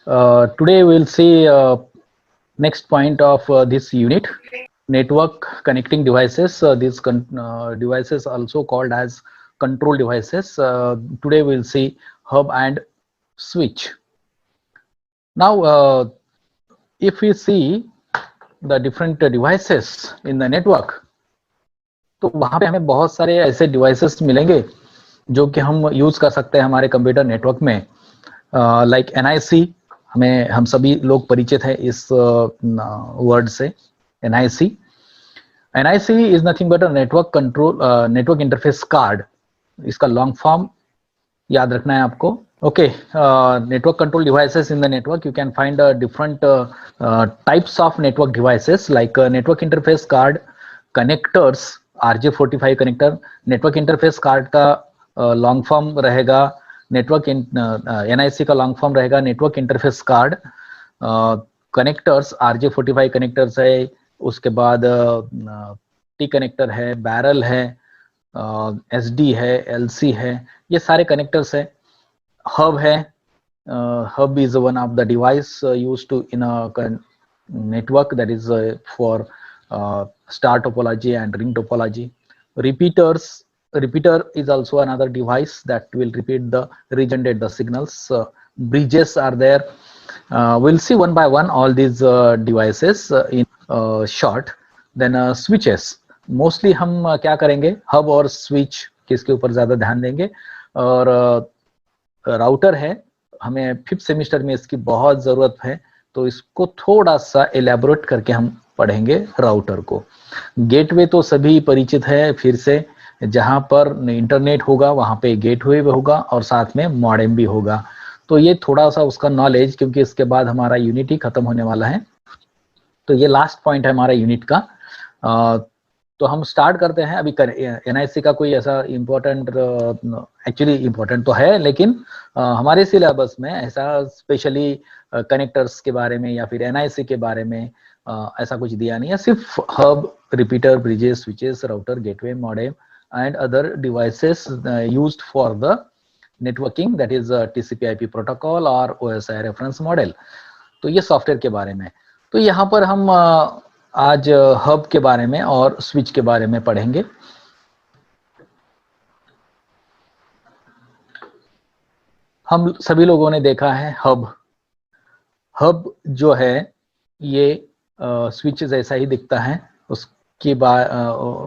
Today we'll see next point of this unit, network connecting devices. These devices also called as control devices. Today we'll see hub and switch. Now, if we see the different devices in the network, तो वहां पे हमें बहुत सारे ऐसे devices मिलेंगे जो कि हम यूज कर सकते हैं हमारे कंप्यूटर नेटवर्क में, लाइक NIC. हम सभी लोग परिचित हैं इस वर्ड से. NIC is nothing but a network interface card. इसका लॉन्ग फॉर्म याद रखना है आपको. Okay, network control devices in the network, you can find different types of network devices like network interface card, connectors, RJ45 connector. Network interface card का long form रहेगा NIC का long form रहेगा network interface card. Connectors RJ45 connectors है. उसके बाद T connector है, barrel है, SD है, LC है, ये सारे कनेक्टर्स है. हब है. Hub is one of the device used to in a network, that is for star topology and ring topology. Repeater is also another device that will repeat the regenerate the signals. Bridges are there. We'll see one by one all these devices in short. Then switches. Mostly हम क्या करेंगे, hub और switch किसके ऊपर ज्यादा ध्यान देंगे. और राउटर है, हमें 5th सेमेस्टर में इसकी बहुत जरूरत है, तो इसको थोड़ा सा एलैबोरेट करके हम पढ़ेंगे राउटर को. गेटवे तो सभी परिचित है. फिर से जहां पर इंटरनेट होगा वहां पे गेटवे होगा और साथ में मॉडेम भी होगा. तो ये थोड़ा सा उसका नॉलेज, क्योंकि इसके बाद हमारा यूनिट ही खत्म होने वाला है. तो ये लास्ट पॉइंट है हमारा यूनिट का. तो हम स्टार्ट करते हैं. अभी NIC का कोई ऐसा इम्पोर्टेंट, एक्चुअली इम्पोर्टेंट तो है, लेकिन हमारे सिलेबस में ऐसा स्पेशली कनेक्टर्स के बारे में या फिर NIC के बारे में ऐसा कुछ दिया नहीं है. सिर्फ hub, repeater, bridges, switches, router, gateway, modem and other devices used for the networking, that is TCP/IP protocol और OSI रेफरेंस मॉडल. तो ये सॉफ्टवेयर के बारे में. तो यहाँ पर हम आज हब के बारे में और स्विच के बारे में पढ़ेंगे. हम सभी लोगों ने देखा है हब जो है ये स्विच जैसा ही दिखता है. उसके बाद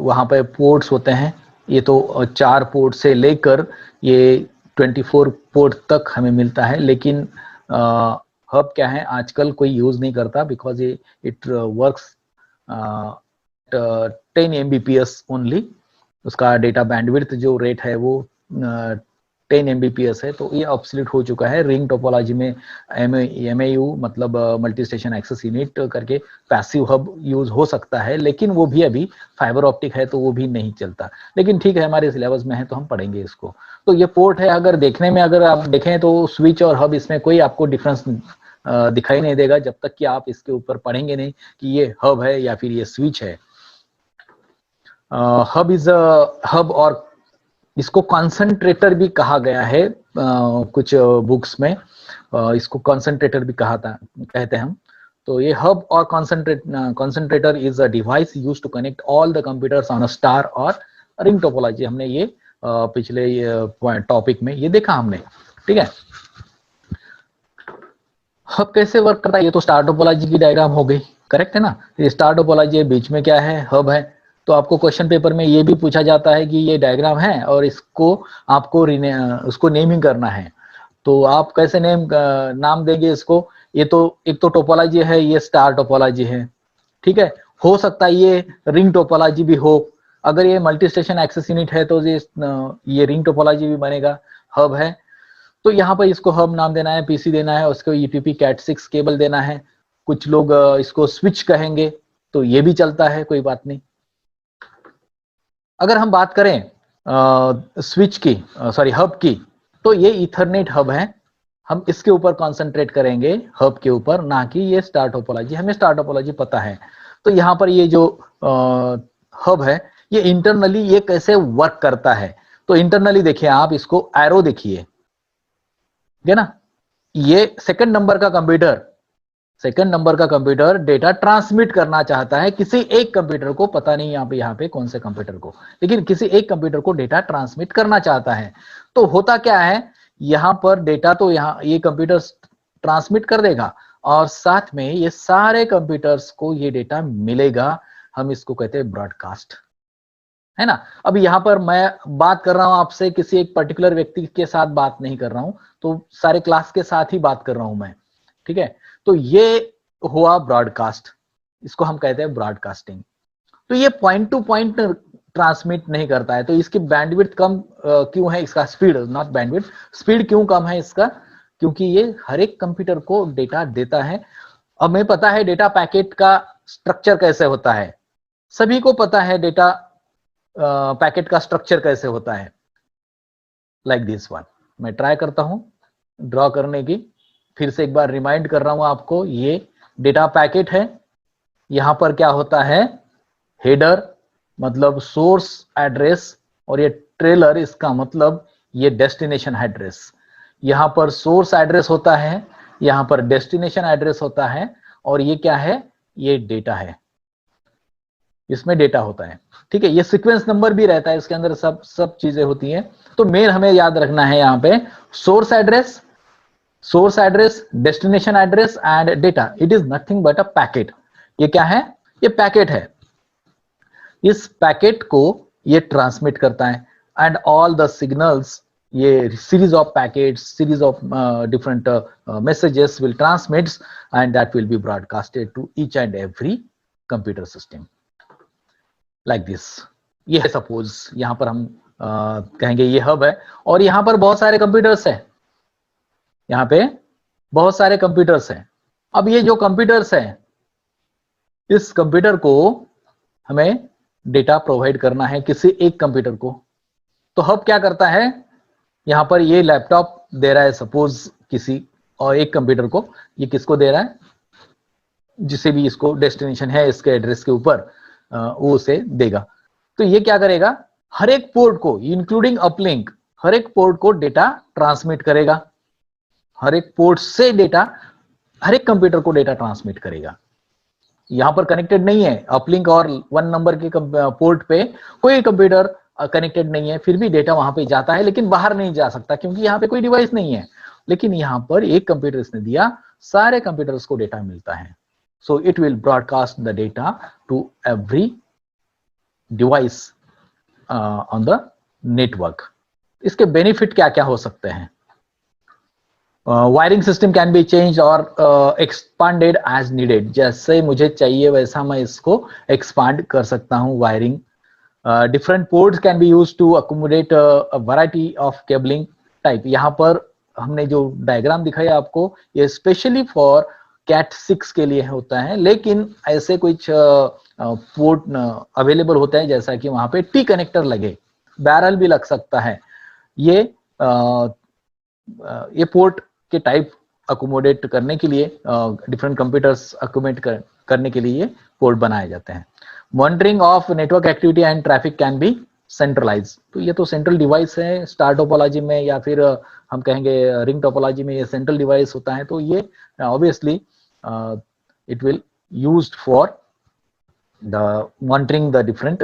वहां पे पोर्ट्स होते हैं. ये तो 4 पोर्ट से लेकर ये 24 पोर्ट तक हमें मिलता है. लेकिन हब क्या है, आजकल कोई यूज नहीं करता, because it works 10 Mbps only. उसका डेटा बैंडविड्थ जो रेट है वो 10 Mbps है. तो ये ऑब्सोल्यूट हो चुका है. रिंग टोपोलॉजी में MAU मतलब मल्टी स्टेशन एक्सेस यूनिट करके पैसिव हब यूज हो सकता है, लेकिन वो भी अभी फाइबर ऑप्टिक है तो वो भी नहीं चलता. लेकिन ठीक है, हमारे सिलेबस में है तो हम पढ़ेंगे इसको. तो ये पोर्ट है. अगर देखने में अगर आप देखें तो स्विच और हब, इसमें कोई आपको डिफरेंस दिखाई नहीं देगा जब तक कि आप इसके ऊपर पढ़ेंगे नहीं कि ये हब है या फिर ये स्विच है. हब और इसको कॉन्सेंट्रेटर भी कहा गया है. कुछ बुक्स में इसको कॉन्सेंट्रेटर भी कहते हैं हम. तो ये hub or concentrator is a device used to connect all the computers on a star or ring topology. हमने ये पिछले टॉपिक में ये देखा हमने. ठीक है, हब कैसे वर्क करता है, ये तो स्टार टोपोलॉजी की डायग्राम हो गई. करेक्ट है ना. ये स्टार टोपोलॉजी है, बीच में क्या है, हब है. तो आपको क्वेश्चन पेपर में ये भी पूछा जाता है कि ये डायग्राम है और इसको आपको उसको नेमिंग करना है. तो आप कैसे नाम देंगे इसको. ये तो एक तो टोपोलॉजी है, ये स्टार टोपोलॉजी है. ठीक है, हो सकता है ये रिंग टोपोलॉजी भी हो. अगर ये मल्टी स्टेशन एक्सेस यूनिट है तो ये रिंग टोपोलॉजी भी बनेगा. हब है तो यहाँ पर इसको हब नाम देना है, PC देना है, उसको EPP Cat6 केबल देना है. कुछ लोग इसको स्विच कहेंगे तो ये भी चलता है, कोई बात नहीं. अगर हम बात करें स्विच की, सॉरी हब की, तो ये ईथरनेट हब है. हम इसके ऊपर कॉन्सेंट्रेट करेंगे, हब के ऊपर, ना कि ये स्टार टोपोलॉजी. हमें स्टार टोपोलॉजी पता है. तो यहाँ पर ये जो हब है, ये इंटरनली ये कैसे वर्क करता है. तो इंटरनली देखिए, आप इसको एरो देखिए, है ना. ये सेकंड नंबर का कंप्यूटर डेटा ट्रांसमिट करना चाहता है किसी एक कंप्यूटर को, पता नहीं यहाँ पे कौन से कंप्यूटर को, लेकिन किसी एक कंप्यूटर को डेटा ट्रांसमिट करना चाहता है। तो होता क्या है, यहाँ पर डेटा तो यहाँ ये कंप्यूटर ट्रांसमिट कर देगा और साथ में ये सारे कंप्यूटर्स को ये डेटा मिलेगा। हम इसको कहते हैं ब्रॉडकास्ट, है ना। अब यहाँ पर मैं बात कर रहा हूं आपसे, किसी एक पर्टिकुलर व्यक्ति के साथ बात नहीं कर रहा हूं, तो सारे क्लास के साथ ही बात कर रहा हूं मैं, ठीक है। तो ये हुआ ब्रॉडकास्ट, इसको हम कहते हैं ब्रॉडकास्टिंग। तो ये पॉइंट टू पॉइंट ट्रांसमिट नहीं करता है, तो इसकी बैंडविड्थ कम क्यों है, इसका स्पीड, नॉट बैंडविड्थ, स्पीड क्यों कम है इसका, क्योंकि ये हर एक कंप्यूटर को डेटा देता है। अब हमें पता है डेटा पैकेट का स्ट्रक्चर कैसे होता है, सभी को पता है डेटा पैकेट का स्ट्रक्चर कैसे होता है, लाइक दिस वन। मैं ट्राई करता हूं ड्रॉ करने की, फिर से एक बार रिमाइंड कर रहा हूं आपको, ये डेटा पैकेट है। यहां पर क्या होता है, हेडर मतलब सोर्स एड्रेस, और ये ट्रेलर इसका मतलब ये डेस्टिनेशन एड्रेस। यहां पर सोर्स एड्रेस होता है, यहां पर डेस्टिनेशन एड्रेस होता है, और ये क्या है, ये डेटा है, इसमें डेटा होता है, ठीक है। ये सीक्वेंस नंबर भी रहता है इसके अंदर, सब चीजें होती हैं। तो मेन हमें याद रखना है यहाँ पे source address, destination address and data. It is nothing but a packet. ये क्या है, ये पैकेट है। इस पैकेट को ये ट्रांसमिट करता है एंड ऑल द सिग्नल्स, ये series of packets, series of different messages will transmits and that will be broadcasted to each and every computer system like this। ये है सपोज, यहां पर हम कहेंगे ये हब है और यहां पर बहुत सारे कंप्यूटर्स हैं, यहां पे बहुत सारे कंप्यूटर्स हैं। अब ये जो कंप्यूटर्स हैं, इस कंप्यूटर को हमें डेटा प्रोवाइड करना है किसी एक कंप्यूटर को। तो हब क्या करता है, यहां पर ये लैपटॉप दे रहा है सपोज किसी और एक कंप्यूटर को, ये किसको दे रहा है, जिसे भी इसको डेस्टिनेशन है इसके एड्रेस के ऊपर वो उसे देगा। तो ये क्या करेगा, हर एक पोर्ट को इंक्लूडिंग अपलिंक, हर एक पोर्ट को डेटा ट्रांसमिट करेगा, हर एक पोर्ट से डेटा हर एक कंप्यूटर को डेटा ट्रांसमिट करेगा। यहां पर कनेक्टेड नहीं है अपलिंक और 1 नंबर के पोर्ट पे कोई कंप्यूटर कनेक्टेड नहीं है, फिर भी डेटा वहां पे जाता है, लेकिन बाहर नहीं जा सकता क्योंकि यहाँ पे कोई डिवाइस नहीं है। लेकिन यहाँ पर एक कंप्यूटर इसने दिया, सारे कंप्यूटर्स को डेटा मिलता है। So it will broadcast the data to every device on the network. इसके बेनिफिट क्या क्या हो सकते हैं, wiring system can be change or expanded as needed, जैसे मुझे चाहिए वैसा मैं इसको एक्सपांड कर सकता हूं wiring. Different ports can be used to accommodate a variety of cabling type. यहाँ पर हमने जो डायग्राम दिखाया आपको, ये स्पेशली फॉर कैट 6 के लिए होता है, लेकिन ऐसे कुछ पोर्ट अवेलेबल होते हैं जैसा कि वहां पे टी कनेक्टर लगे, बैरल भी लग सकता है। ये पोर्ट के टाइप अकोमोडेट करने के लिए, डिफरेंट कंप्यूटर्स अकोमोडेट करने के लिए पोर्ट बनाए जाते हैं। Monitoring of network activity and traffic can be centralize. तो ये तो सेंट्रल डिवाइस है, स्टार टोपोलॉजी में या फिर हम कहेंगे रिंग टोपोलॉजी में ये सेंट्रल डिवाइस होता है। तो ये obviously it will used for the monitoring the different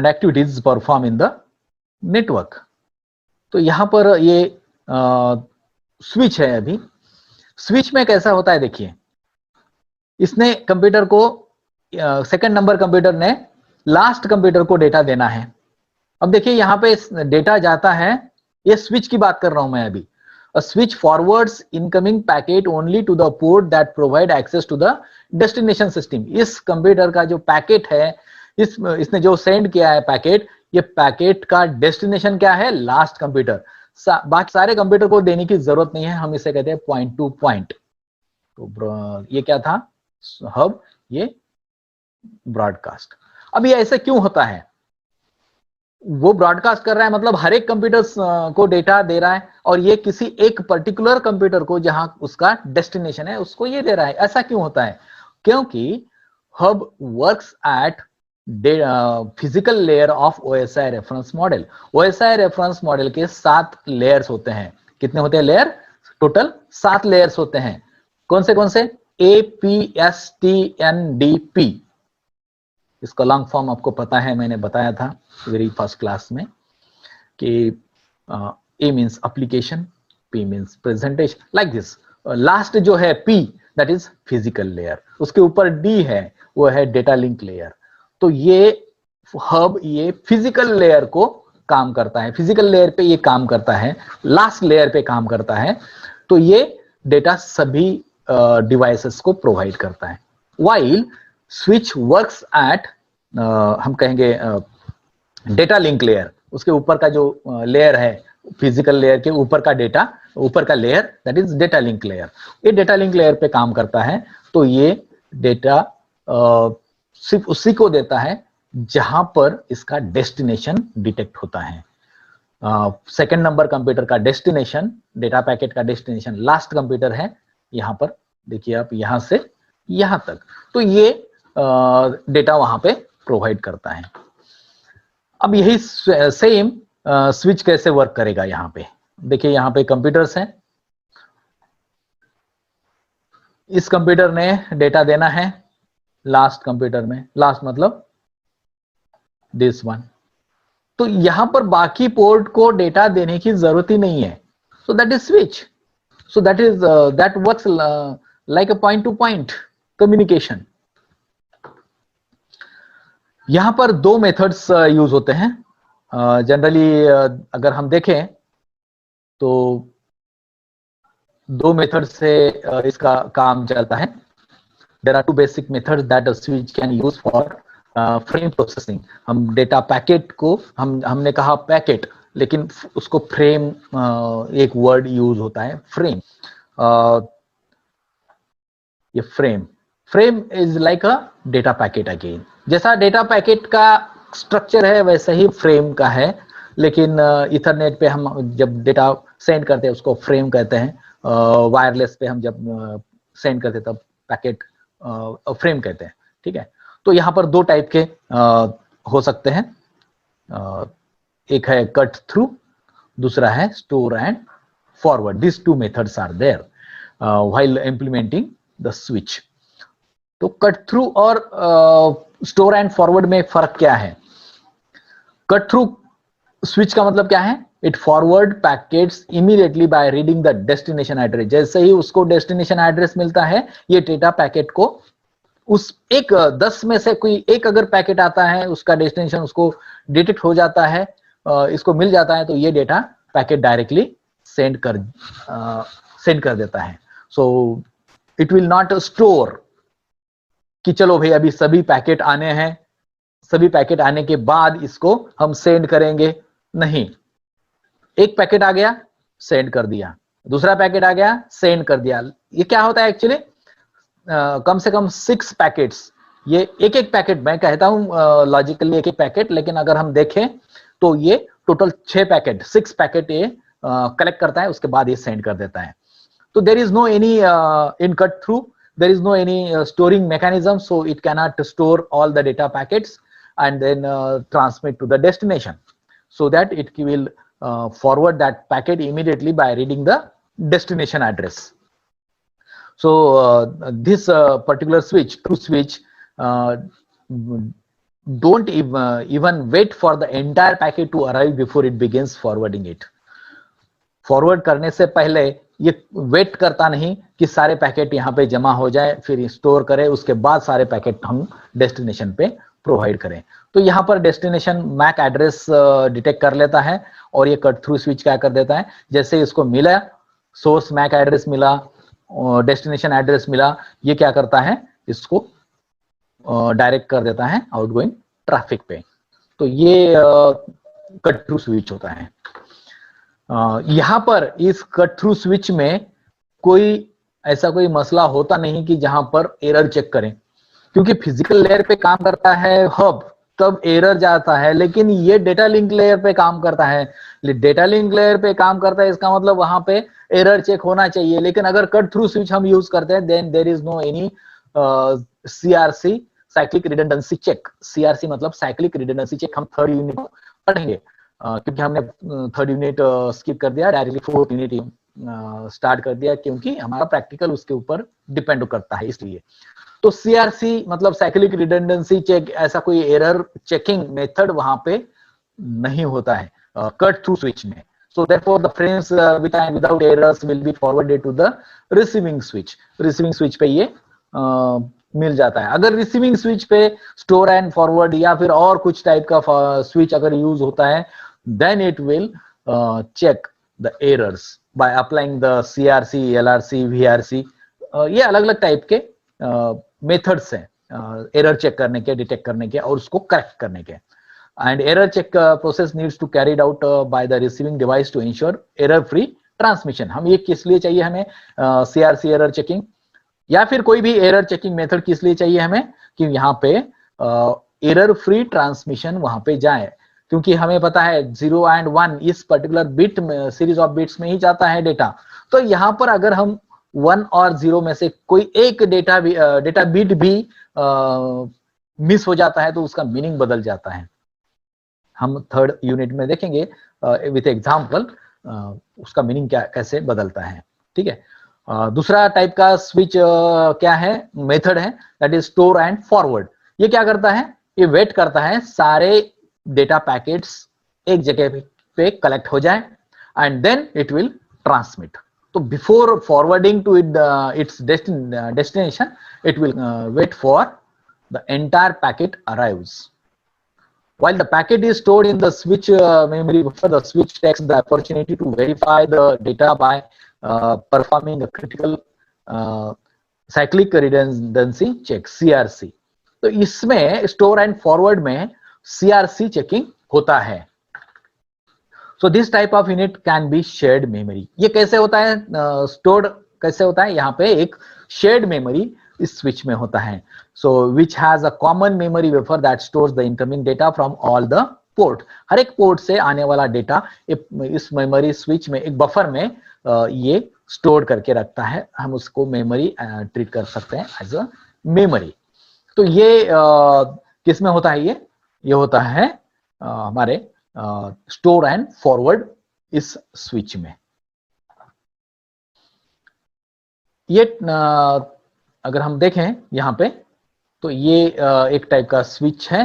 activities perform in the network. तो यहां पर ये स्विच है। अभी स्विच में कैसा होता है देखिए, इसने कंप्यूटर को, सेकंड नंबर कंप्यूटर ने लास्ट कंप्यूटर को डेटा देना है। अब देखिए यहां पे डेटा जाता है, ये स्विच की बात कर रहा हूं मैं अभी। A switch forwards incoming packet only to the port that provide access to the destination system. इस कंप्यूटर का जो पैकेट है, इसने जो सेंड किया है पैकेट, ये पैकेट का डेस्टिनेशन क्या है, लास्ट कंप्यूटर। बाकी सारे कंप्यूटर को देने की जरूरत नहीं है, हम इसे कहते हैं पॉइंट टू पॉइंट। तो ये क्या था, हब, ये ब्रॉडकास्ट। अब ये ऐसे क्यों होता है, वो ब्रॉडकास्ट कर रहा है मतलब हर एक कंप्यूटर को डेटा दे रहा है, और ये किसी एक पर्टिकुलर कंप्यूटर को जहां उसका डेस्टिनेशन है उसको ये दे रहा है। ऐसा क्यों होता है, क्योंकि hub works at physical layer of OSI reference model. OSI reference model के 7 लेयर्स होते हैं। कितने होते हैं लेयर? टोटल 7 लेयर्स होते हैं। कौन से? APSTNDP। इसका लॉन्ग फॉर्म आपको पता है, मैंने बताया था वेरी फर्स्ट क्लास में कि A means application, P means presentation, like this. Last जो है P, that is physical layer. उसके ऊपर D है, वो है डेटा लिंक लेयर। तो ये हब ये फिजिकल लेयर को काम करता है, फिजिकल लेयर पे ये काम करता है, लास्ट लेयर पे काम करता है। तो ये डेटा सभी डिवाइसेस को प्रोवाइड करता है। वाइल स्विच वर्क्स एट, हम कहेंगे डेटा लिंक लेयर, उसके ऊपर का जो लेयर है, फिजिकल लेयर के ऊपर का डेटा, ऊपर का layer, that is data link layer. ये डेटा लिंक लेयर पे काम करता है। तो ये डेटा सिर्फ उसी को देता है जहां पर इसका डेस्टिनेशन डिटेक्ट होता है। सेकंड नंबर कंप्यूटर का डेस्टिनेशन, डेटा पैकेट का डेस्टिनेशन लास्ट कंप्यूटर है। यहां पर देखिए आप, यहां से यहां तक, तो ये डेटा वहां पे प्रोवाइड करता है। अब यही सेम स्विच कैसे वर्क करेगा? यहां पे देखिए, यहां पे कंप्यूटर्स हैं। इस कंप्यूटर ने डेटा देना है लास्ट कंप्यूटर में, लास्ट मतलब दिस वन। तो यहां पर बाकी पोर्ट को डेटा देने की जरूरत ही नहीं है। So that is switch. So that works like a point two point communication. यहां पर 2 मेथड्स यूज होते हैं जनरली। अगर हम देखें तो 2 मेथड से इसका काम चलता है। There are 2 basic methods that a switch can use for frame processing. हम डेटा पैकेट को, हमने कहा पैकेट, लेकिन उसको फ्रेम, एक वर्ड यूज होता है फ्रेम। ये frame is like a data packet again. जैसा डेटा पैकेट का स्ट्रक्चर है वैसा ही फ्रेम का है, लेकिन इथरनेट पे हम जब डेटा सेंड करते हैं उसको फ्रेम कहते हैं। वायरलेस पे हम जब सेंड करते तब पैकेट फ्रेम कहते हैं। ठीक है, तो यहाँ पर 2 टाइप के हो सकते हैं। एक है कट थ्रू, दूसरा है store and forward. This 2 methods are there while implementing the switch. तो कट थ्रू और स्टोर एंड फॉरवर्ड में फर्क क्या है? कट थ्रू स्विच का मतलब क्या है? It forward packets immediately by reading the destination address. जैसे ही उसको डेस्टिनेशन एड्रेस मिलता है, ये डेटा पैकेट को उस 10 में से कोई एक अगर पैकेट आता है, उसका डेस्टिनेशन उसको डिटेक्ट हो जाता है, इसको मिल जाता है, तो ये डेटा पैकेट डायरेक्टली सेंड कर देता है। So it will not store कि चलो भाई अभी सभी पैकेट आने हैं, सभी पैकेट आने के बाद इसको हम सेंड करेंगे। नहीं, एक पैकेट आ गया, सेंड कर दिया, दूसरा पैकेट आ गया, सेंड कर दिया। ये क्या होता है एक्चुअली? कम से कम 6 पैकेट्स, ये एक पैकेट, मैं कहता हूं लॉजिकली एक पैकेट, लेकिन अगर हम देखें तो ये टोटल 6 पैकेट ये कलेक्ट करता है, उसके बाद ये सेंड कर देता है। तो there is no any in cut through, there is no any storing mechanism, so it cannot store all the data packets and then transmit to the destination, so that it will forward that packet immediately by reading the destination address. So this particular switch, through switch, don't even wait for the entire packet to arrive before it begins forwarding it. Forward करने से पहले ये wait करता नहीं कि सारे packet यहाँ पे जमा हो जाए, फिर स्टोर करे, उसके बाद सारे पैकेट हम डेस्टिनेशन पे प्रोवाइड करें। तो यहाँ पर डेस्टिनेशन मैक एड्रेस डिटेक्ट कर लेता है, और ये कट थ्रू स्विच क्या कर देता है, जैसे इसको मिला सोर्स मैक एड्रेस मिला, डेस्टिनेशन एड्रेस मिला, ये क्या करता है, इसको डायरेक्ट कर देता है आउटगोइंग ट्रैफिक पे। तो ये कट थ्रू स्विच होता है। यहां पर इस कट थ्रू स्विच में ऐसा कोई मसला होता नहीं कि जहां पर एरर चेक करें, क्योंकि फिजिकल लेयर पे काम करता है हब, तब एरर जाता है, लेकिन ये डेटा लिंक लेयर पे काम करता है। डेटा लिंक लेयर पे काम करता है, इसका मतलब वहां पे एरर चेक होना चाहिए। लेकिन अगर कट थ्रू स्विच हम यूज करते हैं, then there is no any CRC, cyclic redundancy check, CRC मतलब साइक्लिक रिडंडेंसी चेक, हम थर्ड यूनिट को पढ़ेंगे क्योंकि हमने थर्ड यूनिट स्किप कर दिया, डायरेक्टली फोर्थ यूनिट स्टार्ट कर दिया क्योंकि हमारा प्रैक्टिकल उसके ऊपर डिपेंड करता है इसलिए। तो सीआरसी मतलब साइक्लिक रिडंडेंसी चेक, ऐसा कोई एरर चेकिंग मेथड वहां पे नहीं होता है कट थ्रू स्विच में। So therefore the frames with and without errors will be forwarded to the receiving switch. Receiving switch पे ये मिल जाता है। अगर रिसीविंग स्विच पे स्टोर एंड फॉरवर्ड या फिर और कुछ टाइप का स्विच अगर यूज होता है, then it will check the errors by applying the CRC, LRC, VRC. ये अलग अलग टाइप के मेथड्स हैं एरर चेक करने के, डिटेक्ट करने के और उसको करेक्ट करने के। And error check process needs to carried out by the receiving device to ensure error free transmission. हम ये किस लिए चाहिए हमें CRC एरर चेकिंग या फिर कोई भी एरर चेकिंग मेथड किस लिए चाहिए हमें, कि यहाँ पे एरर फ्री ट्रांसमिशन वहां पे जाए, क्योंकि हमें पता है 0 and 1 इस पर्टिकुलर बिट में, सीरीज ऑफ बिट्स में ही जाता है डेटा। तो यहाँ पर अगर हम 1 और 0 में से कोई एक डेटा बिट भी मिस हो जाता है तो उसका मीनिंग बदल जाता है। हम थर्ड यूनिट में देखेंगे विथ एग्जांपल उसका मीनिंग क्या कैसे बदलता है, ठीक है। दूसरा टाइप का स्विच क्या है, मेथड है, that is store and forward. ये क्या करता है, ये वेट करता है सारे डेटा पैकेट्स एक जगह पे कलेक्ट हो जाए and then it will transmit. तो before forwarding to its destination it will wait for the entire packet arrives. While the packet is stored in the switch memory buffer, the switch takes the opportunity to verify the data by performing a critical cyclic redundancy check (CRC). तो इसमें store and forward में CRC checking होता है। So this type of unit can be shared memory. ये कैसे होता है, stored कैसे होता है, यहाँ पे एक शेयर्ड मेमोरी इस स्विच में होता है। So which has a common memory buffer that stores the incoming data from all the port. हर एक पोर्ट से आने वाला डेटा इस मेमोरी स्विच में एक बफर में ये स्टोर करके रखता है। हम उसको मेमोरी ट्रीट कर सकते हैं एज अ मेमोरी। तो ये किस में होता है, ये होता है हमारे स्टोर एंड फॉरवर्ड इस स्विच में। ये अगर हम देखें यहाँ पे तो ये एक टाइप का स्विच है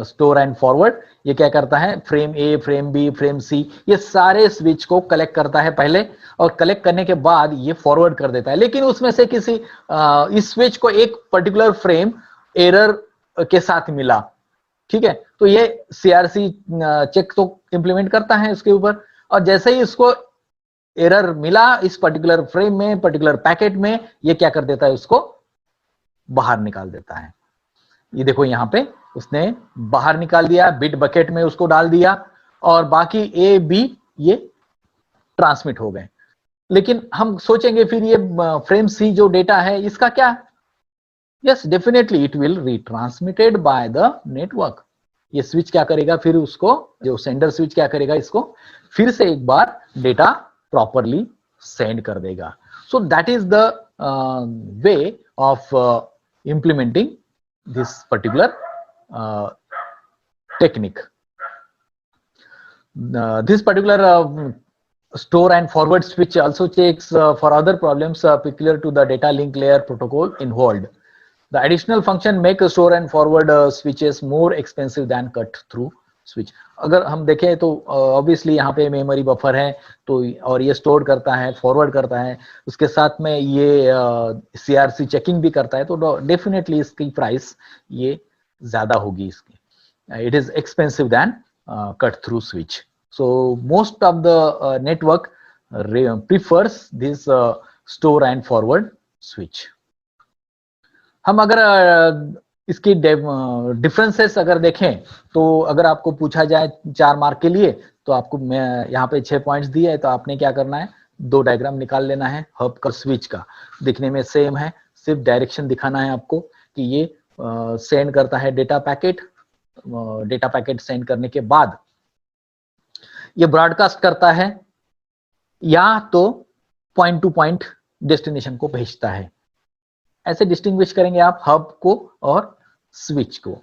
स्टोर एंड फॉरवर्ड। ये क्या करता है, फ्रेम ए, फ्रेम बी, फ्रेम सी, ये सारे स्विच को कलेक्ट करता है पहले और कलेक्ट करने के बाद ये फॉरवर्ड कर देता है। लेकिन उसमें से किसी इस स्विच को एक पर्टिकुलर फ्रेम एरर के साथ मिला, ठीक है, तो ये सीआरसी चेक तो इंप्लीमेंट करता है इसके ऊपर, और जैसे ही इसको एरर मिला इस पर्टिकुलर फ्रेम में, पर्टिकुलर पैकेट में, ये क्या कर देता है, उसको बाहर निकाल देता है। ये देखो यहाँ पे उसने बाहर निकाल दिया, बिट बकेट में उसको डाल दिया और बाकी ए बी ये ट्रांसमिट हो गए। लेकिन हम सोचेंगे फिर ये फ्रेम सी जो डेटा है इसका क्या, yes definitely it will retransmitted by the network. ये स्विच क्या करेगा, फिर उसको जो सेंडर स्विच क्या करेगा, इसको फिर से एक बार डेटा प्रॉपरली सेंड कर देगा। So that is the way of implementing this particular technique. This particular store and forward switch also checks for other problems peculiar to the data link layer protocol involved. The additional function make store and forward switches more expensive than cut through switch. अगर हम देखें तो obviously यहाँ पे memory buffer है तो, और ये स्टोर करता है, फॉरवर्ड करता है, उसके साथ में ये सीआरसी चेकिंग भी करता है, तो डेफिनेटली इसकी प्राइस ये ज्यादा होगी इसकी। It is expensive than cut through switch. So most of the network prefers this store and forward switch. हम अगर इसकी डिफरेंसेस अगर देखें तो अगर आपको पूछा जाए 4 मार्क के लिए तो आपको मैं यहाँ पे 6 पॉइंट्स दिए है, तो आपने क्या करना है, 2 डायग्राम निकाल लेना है हब का स्विच का, दिखने में सेम है, सिर्फ डायरेक्शन दिखाना है आपको कि ये सेंड करता है डेटा पैकेट सेंड करने के बाद ये ब्रॉडकास्ट करता है या तो पॉइंट टू पॉइंट डेस्टिनेशन को भेजता है। ऐसे डिस्टिंग्विश करेंगे आप हब को और स्विच को,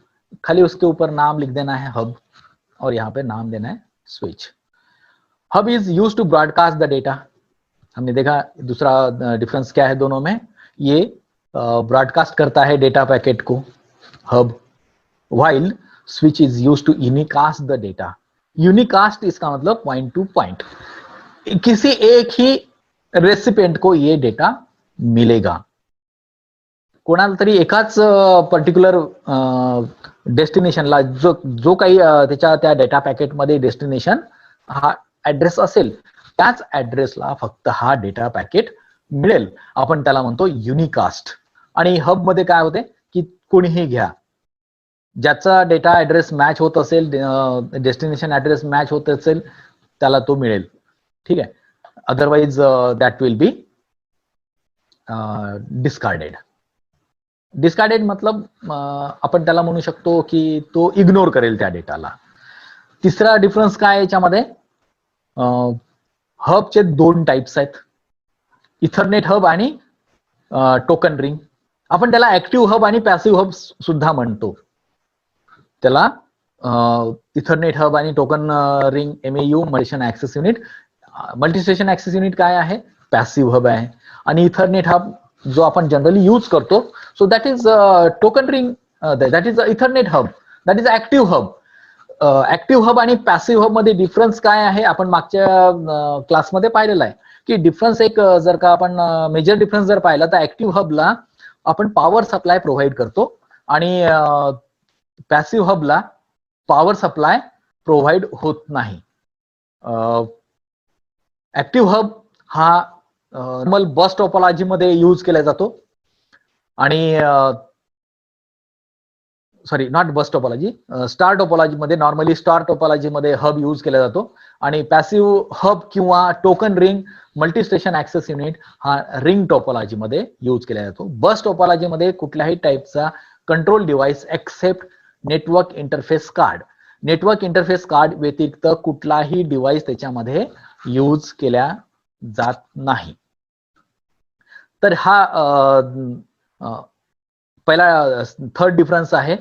खाली उसके ऊपर नाम लिख देना है हब और यहाँ पे नाम देना है switch. Hub is use to broadcast the data. हमने देखा दूसरा डिफरेंस क्या है दोनों में, ये ब्रॉडकास्ट करता है डेटा पैकेट को hub, while switch is used to unicast the data। unicast इसका मतलब पॉइंट टू पॉइंट, किसी एक ही रेसिपिएंट को ये डेटा मिलेगा, कोणाला तरी एकाच पर्टिक्युलर डेस्टिनेशनला जो काही त्याच्या त्या डेटा पॅकेटमध्ये डेस्टिनेशन हा ऍड्रेस असेल त्याच ऍड्रेसला फक्त हा डेटा पॅकेट मिळेल, आपण त्याला म्हणतो युनिकास्ट। आणि हब मध्ये काय होते की कोणीही घ्या, ज्याचा डेटा ऍड्रेस मॅच होत असेल, डेस्टिनेशन ऍड्रेस मॅच होत असेल त्याला तो मिळेल, ठीक आहे, otherwise that will be discarded. Discarded मतलब आपण त्याला म्हणू शकतो की तो इग्नोर करेल त्या डेटाला। तिसरा डिफरन्स काय याच्यामध्ये, हबचे दोन टाइप्स आहेत, इथरनेट हब आणि टोकन रिंग। आपण त्याला ऍक्टिव्ह हब आणि पॅसिव्ह हब सुद्धा म्हणतो, त्याला इथरनेट हब आणि token ring MAU multistation access unit. Multistation access unit काय आहे, पॅसिव्ह हब आहे, आणि इथरनेट हब जो आपण जनरली यूज करतो, सो that is token ring, that is Ethernet hub, that is active hub. Active hub आणि passive hub मध्ये difference काय आहे, आपण मागच्या क्लासमध्ये पाहिलेला आहे की डिफरन्स एक जर का आपण मेजर डिफरन्स जर पाहिला तर ऍक्टिव्ह हबला आपण पॉवर सप्लाय प्रोव्हाइड करतो आणि पॅसिव्ह हबला पॉवर सप्लाय प्रोव्हाइड होत नाही। ऍक्टिव्ह हब हा नॉर्मल बस टोपोलॉजी मध्ये यूज केला जातो आणि sorry not bus topology, star topology मध्ये, नॉर्मली स्टार टोपोलॉजी मध्ये हब यूज केला जातो, आणि पॅसिव्ह हब किंवा token ring multistation access unit हा रिंग टोपोलॉजी मध्ये यूज केला जातो। बस टोपोलॉजी मध्ये कुठल्याही टाईपचा control device except network interface card, network interface card व्यतिरिक्त कुठलाही डिव्हाइस त्याच्यामध्ये यूज केल्या जात नाही। तर हा पहिला थर्ड डिफरन्स आहे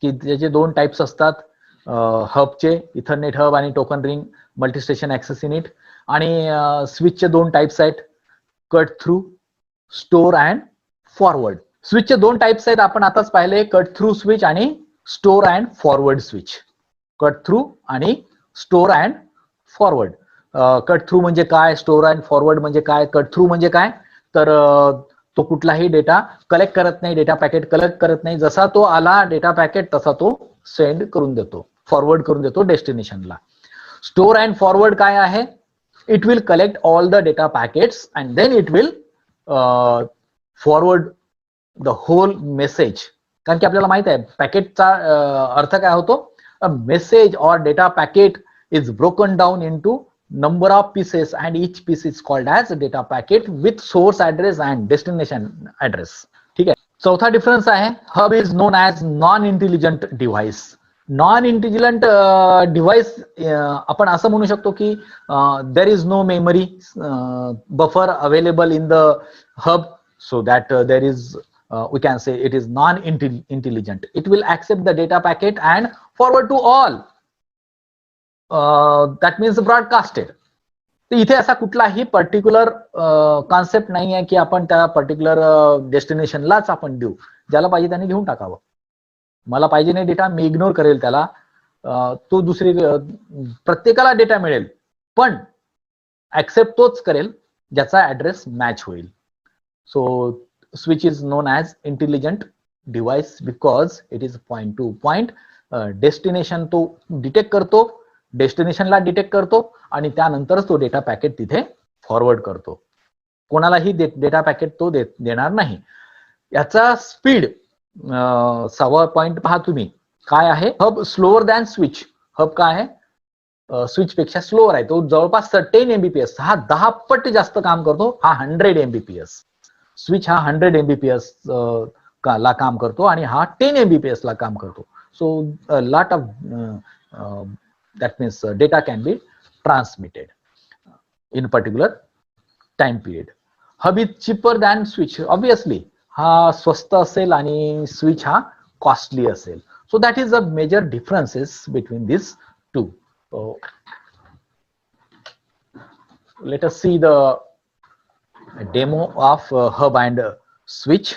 की त्याचे दोन टाइप्स असतात, हबचे इथरनेट हब आणि token ring multistation access unit, आणि स्विचचे दोन टाइप्स आहेत, cut through, store and forward. स्विचचे दोन टाइप्स आहेत, आपण आताच पाहिले, कट थ्रू स्विच आणि store and forward switch. Cut through आणि store and forward. Cut through म्हणजे काय, स्टोर अँड फॉरवर्ड म्हणजे काय। कट थ्रू म्हणजे काय तर तो कुठलाही डेटा कलेक्ट करत नाही, डेटा पॅकेट कलेक्ट करत नाही, जसा तो आला डेटा पॅकेट तसा तो सेंड करून देतो, फॉरवर्ड करून देतो डेस्टिनेशनला। स्टोर अँड फॉरवर्ड काय आहे, it will collect all the data packets and then it will forward the whole message. कारण की आपल्याला माहित आहे पॅकेटचा अर्थ काय होतो, a message or data packet is broken down into number of pieces and each piece is called as a data packet with source address and destination address। ठीक आहे। चौथा डिफरन्स आहे, hub is known as non intelligent device. Non intelligent device आपण असं म्हणू शकतो की there is no memory buffer available in the hub, so that there is we can say it is non-intelligent. It will accept the data packet and forward to all. That means broadcasted. तर इथे असा कुठलाही particular concept नाही आहे की आपण त्या particular डेस्टिनेशनलाच आपण देऊ, ज्याला पाहिजे त्याने घेऊन टाकावं, मला पाहिजे नाही डेटा मी इग्नोर करेल त्याला, तो दुसरी प्रत्येकाला डेटा मिळेल पण ऍक्सेप्ट तोच करेल ज्याचा ऍड्रेस मॅच होईल। So switch is known as intelligent device because it is point two point. Destination तो डिटेक्ट करतो, डेस्टिनेशनला डिटेक्ट करतो आणि त्यानंतरच तो डेटा पॅकेट तिथे फॉरवर्ड करतो, कोणालाही डेटा पॅकेट तो देणार नाही। याचा स्पीड 6वा पॉइंट पहा तुम्ही काय आहे, hub slower than switch. Hub काय आहे, स्विच पेक्षा स्लोअर आहे, तो जवळपास 10 MBPS, हा 10 पट जास्त काम करतो, हा 100 MBPS। स्विच हा 100 MBPS ला काम करतो आणि हा 10 MBPS ला काम करतो। So lot of that means data can be transmitted in particular time period. Hub is cheaper than switch. Obviously हा स्वस्त असेल आणि स्विच हा कॉस्टली असेल. So that is a major differences between this two. Let us see the demo of hub and switch.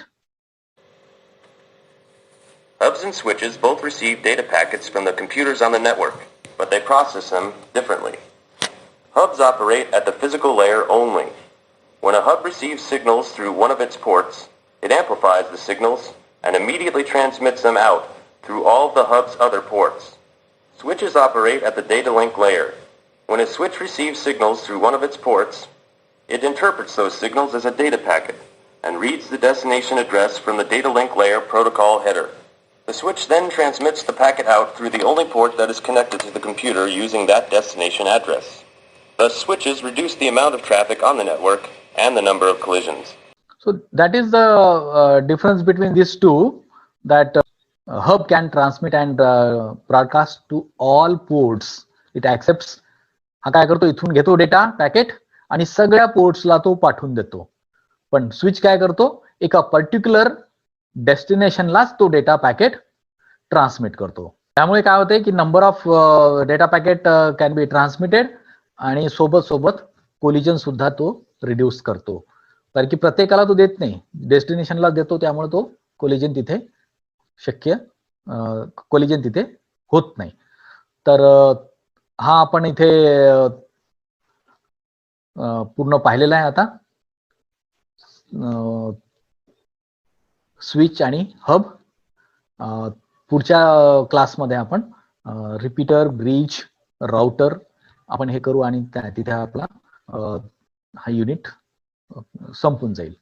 Hubs and switches both receive data packets from the computers on the network, but they process them differently. Hubs operate at the physical layer only. When a hub receives signals through one of its ports, it amplifies the signals and immediately transmits them out through all of the hub's other ports. Switches operate at the data link layer. When a switch receives signals through one of its ports, it interprets those signals as a data packet and reads the destination address from the data link layer protocol header. The switch then transmits the packet out through the only port that is connected to the computer using that destination address. Thus, switches reduce the amount of traffic on the network and the number of collisions. So that is the difference between these two, that hub can transmit and broadcast to all ports. It accepts, हा काय करतो, इथून घेतो data packet आणि सगळ्या पोर्ट्सला तो पाठवून देतो. पण स्विच काय करतो, एका पर्टिक्युलर डेस्टिनेशनलाच तो डेटा पॅकेट ट्रान्समिट करतो. त्यामुळे काय होते की number of data packet can be transmitted आणि सोबत सोबत कोलिजन सुद्धा तो रिड्यूस करतो. कारण की प्रत्येकाला तो देत नाही, डेस्टिनेशनला देतो, त्यामुळे तो कोलिजन तिथे कोलिजन तिथे होत नाही. तर हा आपण इथे पूर्ण पाहिलेला आहे आता स्विच आणि हब. पुढच्या क्लासमध्ये आपण रिपीटर, ब्रिज, राउटर आपण हे करू आणि तिथे आपला हा युनिट संपून जाईल.